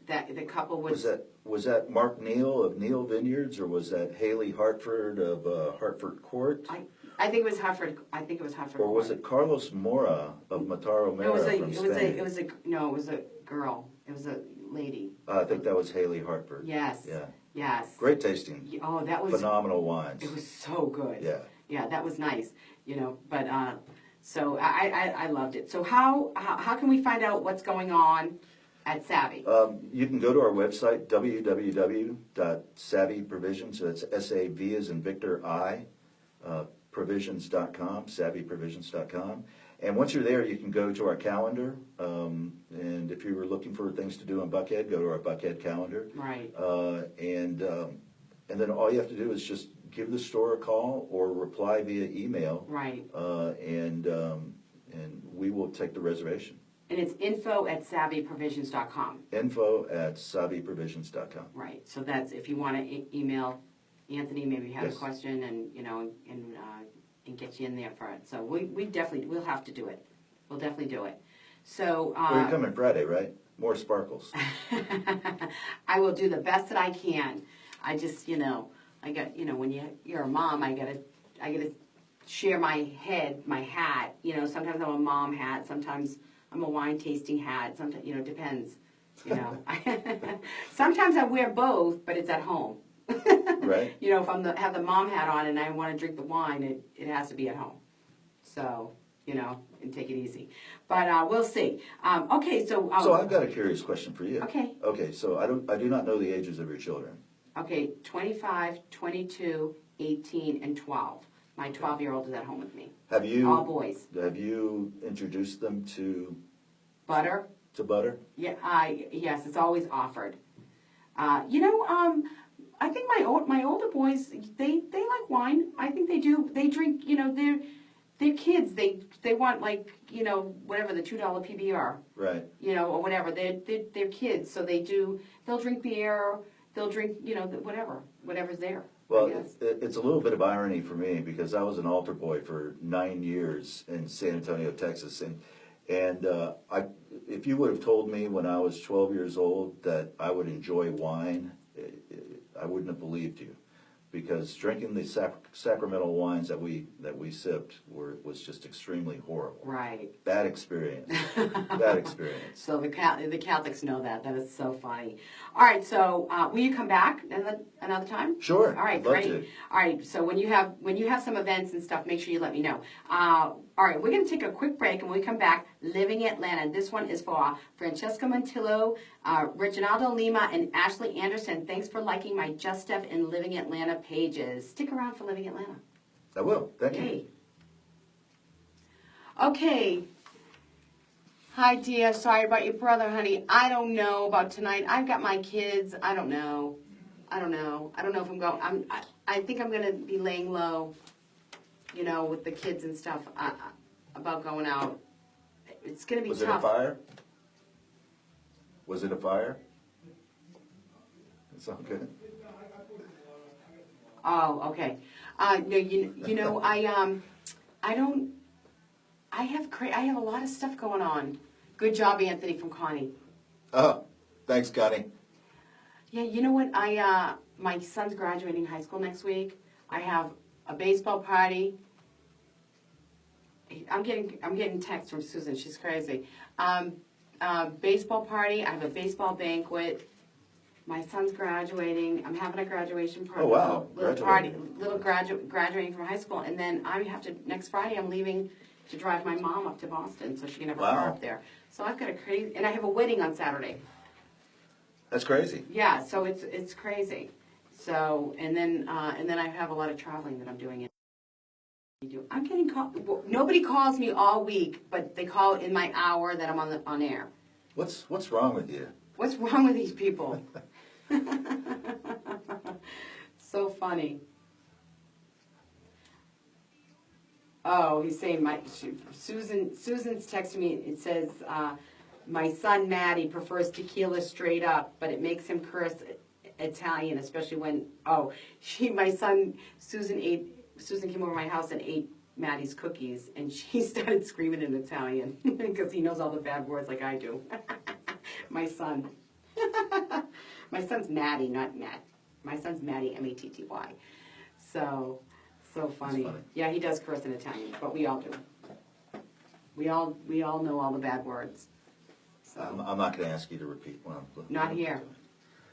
that the couple was. Was that Mark Neal of Neal Vineyards, or was that Haley Hartford of Hartford Court? I think it was Hartford. I think it was Hartford. Or was Court. it Carlos Mora of Mataro Mera from Spain? It was a girl. It was a lady. I think that was Haley Hartford. Yes. Yeah. Yes. Great tasting. Oh, that was phenomenal wines. It was so good. Yeah. Yeah, that was nice. But so I loved it. So how can we find out what's going on at Savi? You can go to our website, www.saviprovisions. So that's S-A-V as in Victor I, provisions.com, saviprovisions.com. And once you're there, you can go to our calendar. And if you were looking for things to do in Buckhead, go to our Buckhead calendar. Right. And then all you have to do is just give the store a call or reply via email. Right. And we will take the reservation. And it's info@saviprovisions.com. info@saviprovisions.com. Right. So that's if you want to email Anthony, maybe you have Yes. a question, and get you in there for it. So we'll have to do it. We'll definitely do it. So Well, you're coming Friday, right? More sparkles. I will do the best that I can. I just I got when you're a mom, I gotta share my hat. Sometimes I'm a mom hat. Sometimes I'm a wine tasting hat. Sometimes depends. Sometimes I wear both, but it's at home. Right. If have the mom hat on and I want to drink the wine, it has to be at home. So and take it easy. But we'll see. Okay, so So I've got a curious question for you. Okay. Okay, so I do not know the ages of your children. Okay, 25, 22, 18, and 12. My 12-year-old is at home with me. Have you All boys. Have you introduced them to Butter? to butter? Yeah, yes, it's always offered. I think my older boys they like wine. I think they do. They drink. They're kids. They want whatever the $2 PBR. Right. Or whatever. They're kids, so they'll drink beer. They'll drink whatever's there. Well, it's a little bit of irony for me because I was an altar boy for 9 years in San Antonio, Texas, and if you would have told me when I was 12 years old that I would enjoy wine, I wouldn't have believed you, because drinking the sacramental wines that we sipped was just extremely horrible. Right. Bad experience. Bad experience. So the Catholics know that. That is so funny. All right. So will you come back another time? Sure. All right. I'd love Great. to. All right. So when you have some events and stuff, make sure you let me know. All right. We're going to take a quick break, and when we come back, Living Atlanta. This one is for Francesca Montillo, Reginaldo Lima, and Ashley Anderson. Thanks for liking my Just Steph and Living Atlanta pages. Stick around for Living Atlanta. I will. Thank you. Yay. Okay. Hi, dear. Sorry about your brother, honey. I don't know about tonight. I've got my kids. I don't know. I don't know if I'm going. I think I'm going to be laying low, with the kids and stuff about going out. It's going to be tough. Was it a fire? Was it a fire? It's all good. Oh, okay. No, I have a lot of stuff going on. Good job, Anthony from Connie. Oh, thanks, Connie. Yeah, you know what? My son's graduating high school next week. I have a baseball party. I'm getting texts from Susan. She's crazy. Baseball party. I have a baseball banquet. My son's graduating. I'm having a graduation party. Oh, wow. Graduating from high school, and then next Friday I'm leaving to drive my mom up to Boston so she can have her car up there. So I've got and I have a wedding on Saturday. That's crazy. Yeah, so it's crazy. So and then I have a lot of traveling that I'm doing. I'm getting nobody calls me all week, but they call in my hour that I'm on air. What's wrong with you? What's wrong with these people? So funny. Oh, he's saying Susan's texting me. It says my son Maddie prefers tequila straight up, but it makes him curse Italian, especially when Susan came over my house and ate Maddie's cookies, and she started screaming in Italian because he knows all the bad words like I do. My son. My son's Maddie, not Matt. My son's Maddie, Matty. So funny. That's funny. Yeah, he does curse in Italian, but we all do. We all know all the bad words. So I'm not going to ask you to repeat one. not here.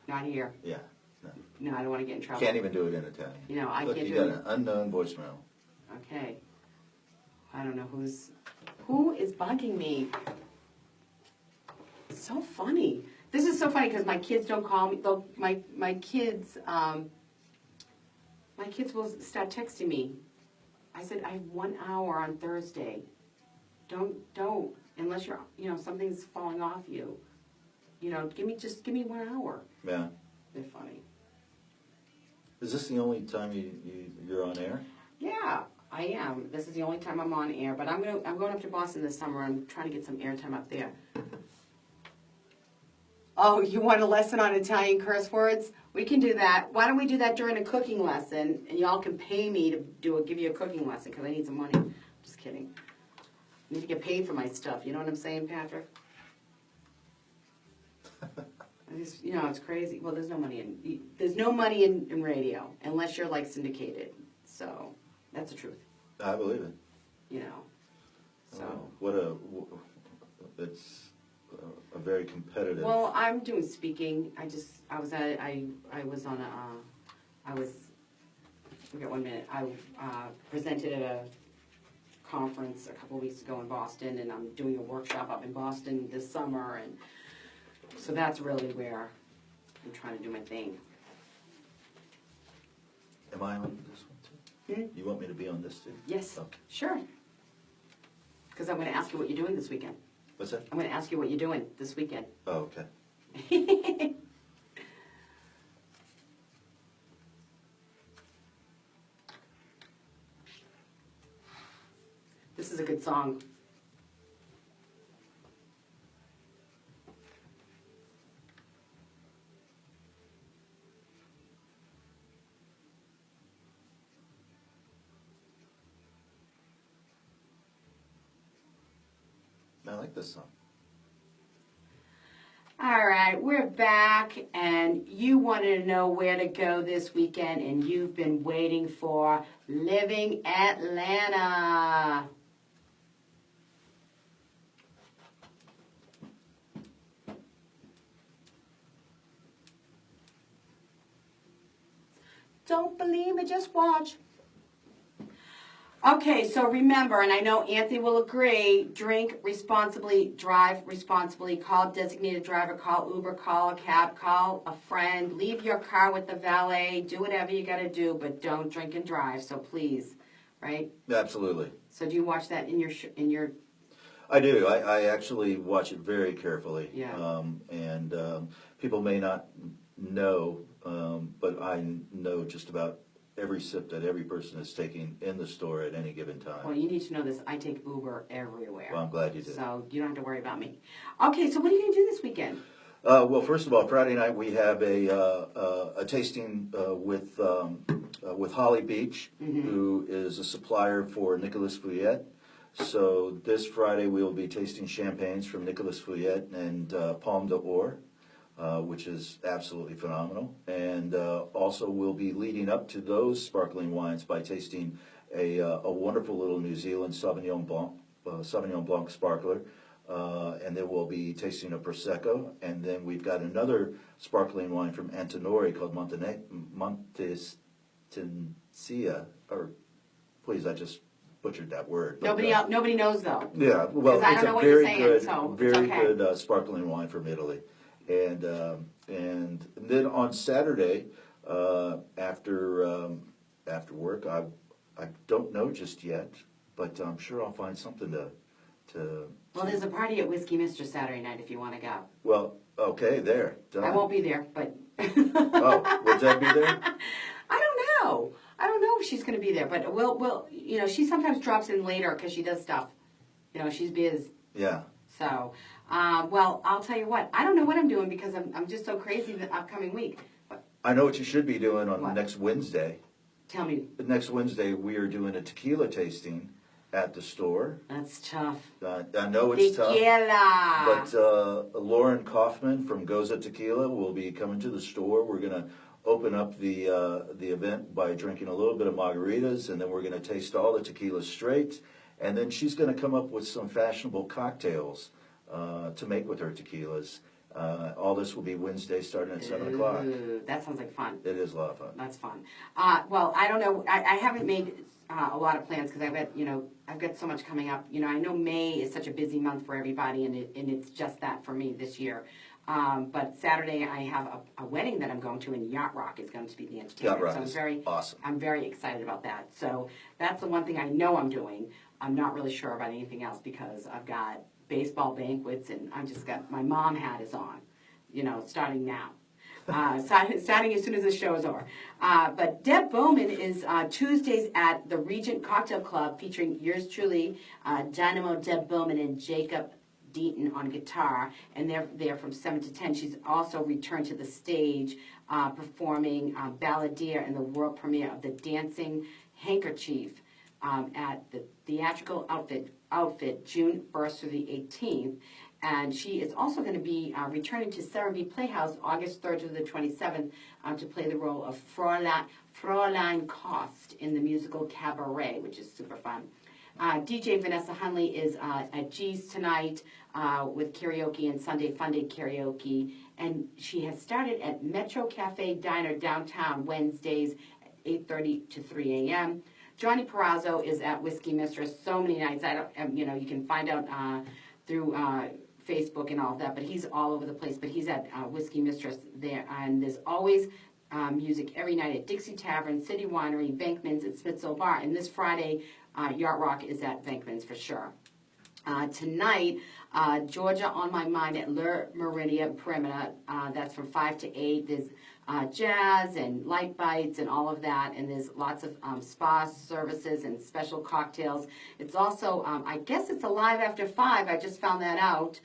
Not here. Yeah. No. No, I don't want to get in trouble. Can't even do it in Italian. You know, I Look, can't you do got it. an unknown voicemail. Okay. I don't know who is bugging me. It's so funny. This is so funny because my kids don't call me. My kids will start texting me. I said I have 1 hour on Thursday. Don't unless you're something's falling off you. Give me 1 hour. Yeah. They're funny. Is this the only time you're on air? Yeah, I am. This is the only time I'm on air, but I'm going up to Boston this summer. I'm trying to get some airtime up there. Oh, you want a lesson on Italian curse words? We can do that. Why don't we do that during a cooking lesson, and y'all can pay me to give you a cooking lesson because I need some money. Just kidding. I need to get paid for my stuff. You know what I'm saying, Patrick? It's crazy. Well, there's no money in radio unless you're like syndicated. So that's the truth. I believe it. So. It's a very competitive. Well, I'm doing speaking. I presented at a conference a couple of weeks ago in Boston, and I'm doing a workshop up in Boston this summer, and so that's really where I'm trying to do my thing. Am I on this one too? You want me to be on this too? Yes, Okay. sure. Because I'm going to ask you what you're doing this weekend. What's that? I'm going to ask you what you're doing this weekend. Oh, okay. This is a good song. I like this song. All right, we're back, and you wanted to know where to go this weekend, and you've been waiting for Living Atlanta. Don't believe me, just watch. Okay, so remember, and I know Anthony will agree, drink responsibly, drive responsibly, call a designated driver, call Uber, call a cab, call a friend, leave your car with the valet, do whatever you got to do, but don't drink and drive, so please, right? Absolutely. So do you watch that in your I do. I actually watch it very carefully. Yeah. And people may not know, but I know just about every sip that every person is taking in the store at any given time. Well, you need to know this. I take Uber everywhere. Well, I'm glad you did. So you don't have to worry about me. Okay, so what are you going to do this weekend? Well, first of all, Friday night we have a tasting with Holly Beach, who is a supplier for Nicolas Fouillet. So this Friday we will be tasting champagnes from Nicolas Fouillet and Palme d'Or, which is absolutely phenomenal. And also we'll be leading up to those sparkling wines by tasting a wonderful little New Zealand Sauvignon Blanc sparkler. And then we'll be tasting a Prosecco. And then we've got another sparkling wine from Antinori called Montestensia. Or, please, I just butchered that word. But, Nobody knows though. Yeah, well, I it's don't a know what you're very saying, good, so it's very okay. good sparkling wine from Italy. And then on Saturday, after work, I don't know just yet, but I'm sure I'll find something to. Well, there's a party at Whiskey Mistress Saturday night if you want to go. Well, okay, there. Done. I won't be there, but. Oh, will Deb be there? I don't know. I don't know if she's going to be there, but we'll. She sometimes drops in later because she does stuff. She's biz. Yeah. So, well, I'll tell you what. I don't know what I'm doing because I'm just so crazy the upcoming week. But I know what you should be doing on What? next Wednesday. Tell me. Next Wednesday, we are doing a tequila tasting at the store. That's tough. I know it's tough. Tequila. But Lauren Kaufman from Goza Tequila will be coming to the store. We're going to open up the event by drinking a little bit of margaritas, and then we're going to taste all the tequilas straight. And then she's going to come up with some fashionable cocktails to make with her tequilas. All this will be Wednesday starting at 7 o'clock. That sounds like fun. It is a lot of fun. That's fun. Well, I don't know. I haven't made a lot of plans because I've got so much coming up. I know May is such a busy month for everybody, and it's just that for me this year. But Saturday I have a wedding that I'm going to, and Yacht Rock is going to be the entertainment. Yacht Rock so is awesome. I'm very excited about that. So that's the one thing I know I'm doing. I'm not really sure about anything else because I've got baseball banquets, and I've just got my mom hat is on, starting now. Starting as soon as the show is over. But Deb Bowman is Tuesdays at the Regent Cocktail Club featuring yours truly, Dynamo Deb Bowman and Jacob Deaton on guitar, and they're there from 7 to 10. She's also returned to the stage performing Balladeer in the world premiere of The Dancing Handkerchief at the Theatrical Outfit June 1st through the 18th. And she is also going to be returning to Serenbe Playhouse August 3rd to the 27th to play the role of Fräulein Kost in the musical Cabaret, which is super fun. DJ Vanessa Hunley is at G's tonight with karaoke and Sunday Funday karaoke. And she has started at Metro Cafe Diner downtown Wednesdays at 8:30 to 3 a.m. Johnny Perazzo is at Whiskey Mistress so many nights. You can find out through Facebook and all of that, but he's all over the place. But he's at Whiskey Mistress there, and there's always music every night at Dixie Tavern, City Winery, Bankman's, and Smithsville Bar. And this Friday, Yacht Rock is at Bankman's for sure. Tonight, Georgia on My Mind at Le Meridia Perimeter. That's from 5 to 8. There's jazz and light bites and all of that, and there's lots of spa services and special cocktails. It's also, I guess it's alive after 5. I just found that out.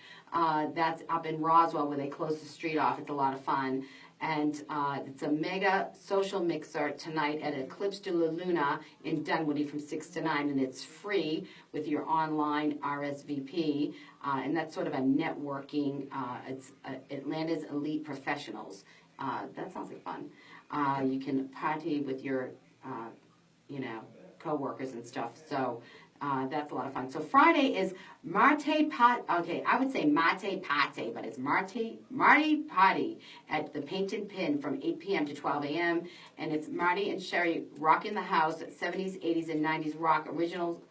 That's up in Roswell where they close the street off. It's a lot of fun. And it's a mega social mixer tonight at Eclipse de la Luna in Dunwoody from 6 to 9, and it's free with your online RSVP. And that's sort of a networking, it's Atlanta's elite professionals. That sounds like fun. You can party with your, co-workers and stuff. So that's a lot of fun. So Friday is Marte Pot. Okay, I would say Mate Pate, but it's Marty Party at the Paint and Pin from 8 p.m. to 12 a.m. And it's Marty and Sherry rocking the house, 70s, 80s, and 90s rock originals.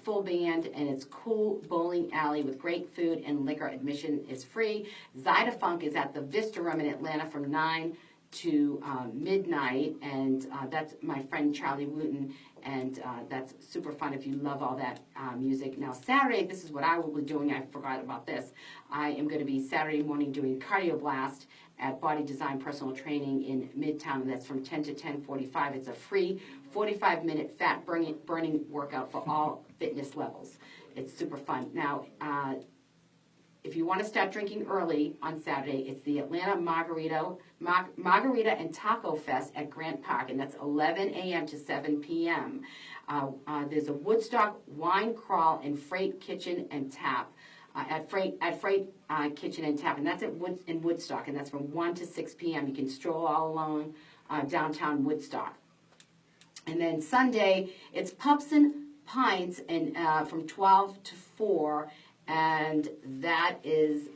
Full band, and it's cool bowling alley with great food and liquor. Admission is free. Zyda Funk is at the Vista Room in Atlanta from 9 to midnight, and that's my friend Charlie Wooten, and that's super fun if you love all that music. Now Saturday, this is what I will be doing. I forgot about this. I am going to be Saturday morning doing Cardio Blast at Body Design Personal Training in Midtown, and that's from 10 to 10:45. It's a free 45-minute fat burning workout for all fitness levels. It's super fun. Now, if you want to start drinking early on Saturday, it's the Atlanta Margarita and Taco Fest at Grant Park, and that's 11 a.m. to 7 p.m. There's a Woodstock wine crawl and Freight Kitchen and Tap. At Freight Kitchen and Tap, and that's in Woodstock, and that's from 1 to 6 p.m. You can stroll all along downtown Woodstock. And then Sunday, it's Pups and Pints and from 12 to 4, and that is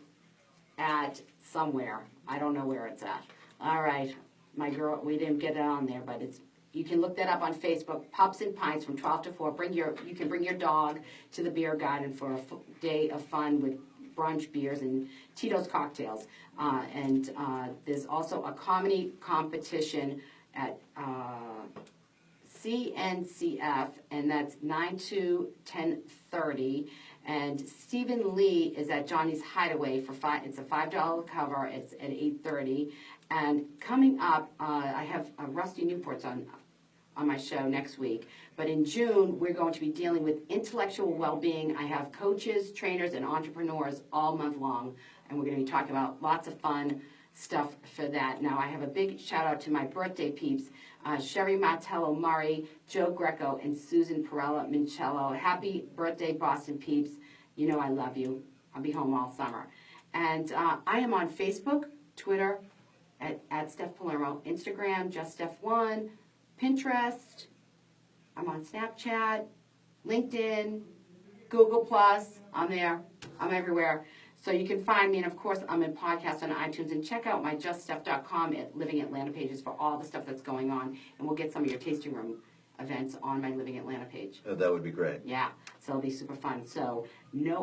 at somewhere. I don't know where it's at. All right, my girl, we didn't get it on there, but you can look that up on Facebook. Pups and Pints from 12 to 4. You can bring your dog to the beer garden for a day of fun with brunch, beers, and Tito's cocktails. And there's also a comedy competition at CNCF, and that's 9 to 10:30. And Stephen Lee is at Johnny's Hideaway for $5. It's a $5 cover. It's at 8:30. And coming up, I have Rusty Newport's on my show next week. But in June, we're going to be dealing with intellectual well-being. I have coaches, trainers, and entrepreneurs all month long, and we're going to be talking about lots of fun stuff for that. Now, I have a big shout out to my birthday peeps, Sherry Martello Murray, Joe Greco, and Susan Perella Mincello. Happy birthday, Boston peeps. You know I love you. I'll be home all summer. And I am on Facebook, Twitter, at Steph Palermo, Instagram, Just Steph1, Pinterest. I'm on Snapchat, LinkedIn, Google+. I'm there. I'm everywhere. So you can find me, and of course, I'm in podcast on iTunes. And check out my JustSteph.com at Living Atlanta pages for all the stuff that's going on. And we'll get some of your tasting room events on my Living Atlanta page. That would be great. Yeah, so it'll be super fun. So,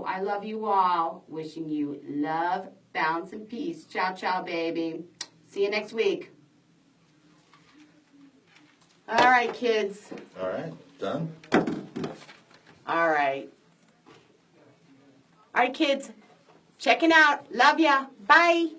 I love you all. Wishing you love, balance, and peace. Ciao, ciao, baby. See you next week. All right, kids. All right, done? All right. All right, kids. Checking out. Love ya. Bye.